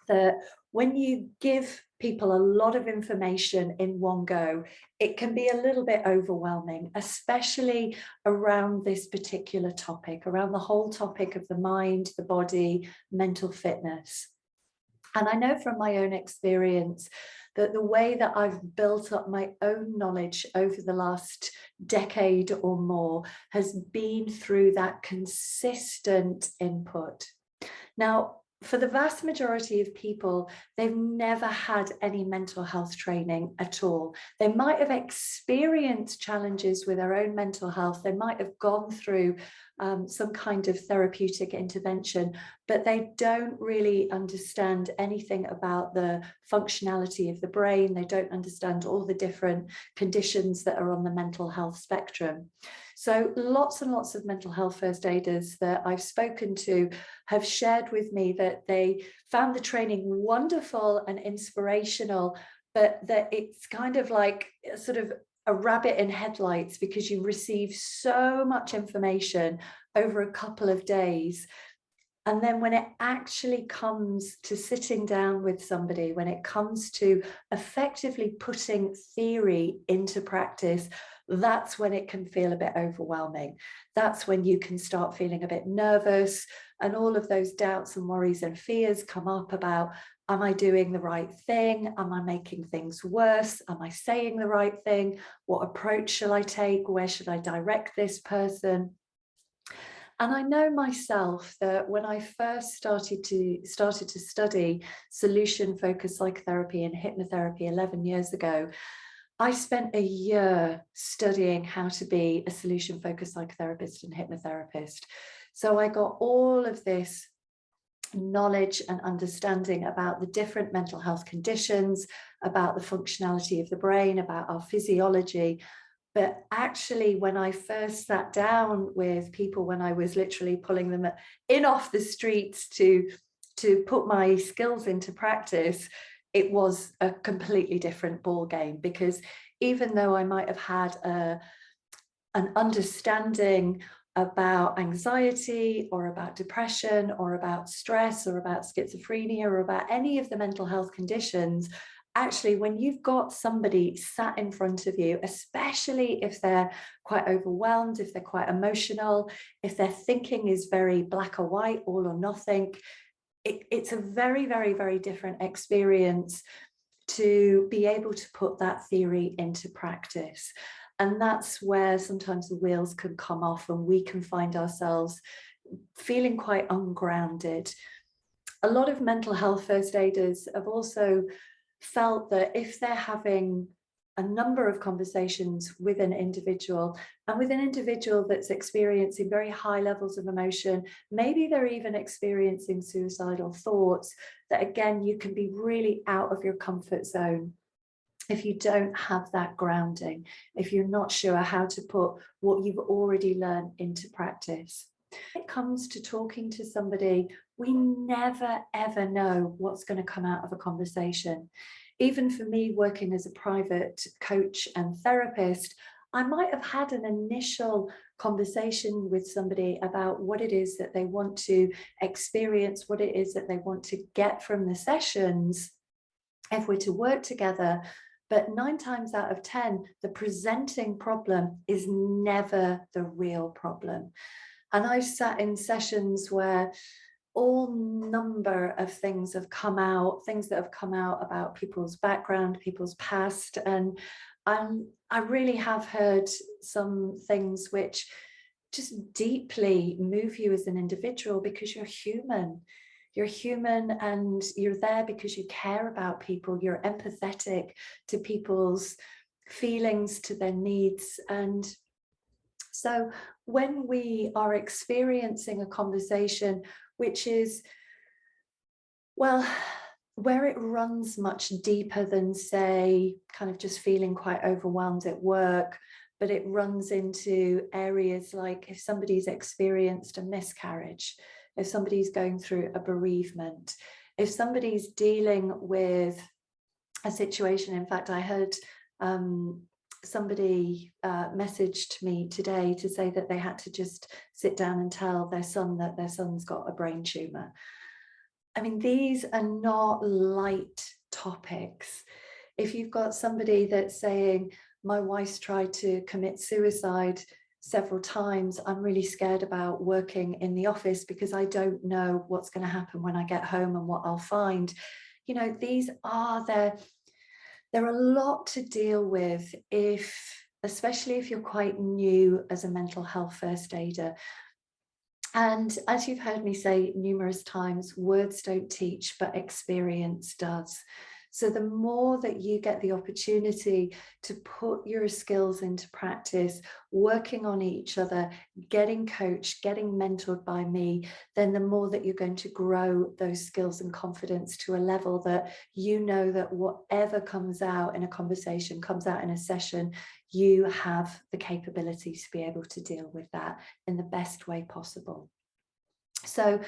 that when you give people a lot of information in one go, it can be a little bit overwhelming, especially around this particular topic, around the whole topic of the mind, the body, mental fitness. And I know from my own experience that the way that I've built up my own knowledge over the last decade or more has been through that consistent input. Now, for the vast majority of people, they've never had any mental health training at all. They might have experienced challenges with their own mental health. They might have gone through some kind of therapeutic intervention, but they don't really understand anything about the functionality of the brain. They don't understand all the different conditions that are on the mental health spectrum. So lots and lots of mental health first aiders that I've spoken to have shared with me that they found the training wonderful and inspirational, but that it's kind of like sort of a rabbit in headlights because you receive so much information over a couple of days. And then when it actually comes to sitting down with somebody, when it comes to effectively putting theory into practice, that's when it can feel a bit overwhelming. That's when you can start feeling a bit nervous, and all of those doubts and worries and fears come up about, am I doing the right thing? Am I making things worse? Am I saying the right thing? What approach shall I take? Where should I direct this person? And I know myself that when I first started to study solution-focused psychotherapy and hypnotherapy 11 years ago, I spent a year studying how to be a solution-focused psychotherapist and hypnotherapist. So I got all of this knowledge and understanding about the different mental health conditions, about the functionality of the brain, about our physiology. But actually, when I first sat down with people, when I was literally pulling them in off the streets to put my skills into practice, it was a completely different ball game, because even though I might have had an understanding about anxiety or about depression or about stress or about schizophrenia or about any of the mental health conditions, actually, when you've got somebody sat in front of you, especially if they're quite overwhelmed, if they're quite emotional, if their thinking is very black or white, all or nothing, it's a very, very, very different experience to be able to put that theory into practice. And that's where sometimes the wheels can come off and we can find ourselves feeling quite ungrounded. A lot of mental health first aiders have also felt that if they're having a number of conversations with an individual, and with an individual that's experiencing very high levels of emotion, maybe they're even experiencing suicidal thoughts, that again, you can be really out of your comfort zone if you don't have that grounding, if you're not sure how to put what you've already learned into practice. When it comes to talking to somebody, we never, ever know what's going to come out of a conversation. Even for me, working as a private coach and therapist, I might have had an initial conversation with somebody about what it is that they want to experience, what it is that they want to get from the sessions if we're to work together. But 9 times out of 10, the presenting problem is never the real problem. And I've sat in sessions where all number of things have come out, things that have come out about people's background, people's past. And I really have heard some things which just deeply move you as an individual, because you're human. You're human and you're there because you care about people. You're empathetic to people's feelings, to their needs. And so when we are experiencing a conversation which is, well, where it runs much deeper than, say, kind of just feeling quite overwhelmed at work, but it runs into areas like if somebody's experienced a miscarriage, if somebody's going through a bereavement, if somebody's dealing with a situation. In fact, I heard somebody messaged me today to say that they had to just sit down and tell their son that their son's got a brain tumor. I mean, these are not light topics. If you've got somebody that's saying, my wife's tried to commit suicide several times, I'm really scared about working in the office because I don't know what's going to happen when I get home and what I'll find. You know, these are they're a lot to deal with especially if you're quite new as a mental health first aider. And as you've heard me say numerous times, words don't teach, but experience does. So the more that you get the opportunity to put your skills into practice, working on each other, getting coached, getting mentored by me, then the more that you're going to grow those skills and confidence to a level that you know that whatever comes out in a conversation, comes out in a session, you have the capability to be able to deal with that in the best way possible. So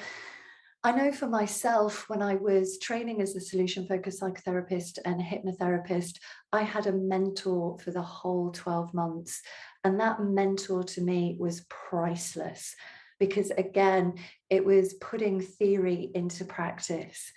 I know for myself, when I was training as a solution-focused psychotherapist and a hypnotherapist, I had a mentor for the whole 12 months. And that mentor to me was priceless because, again, it was putting theory into practice.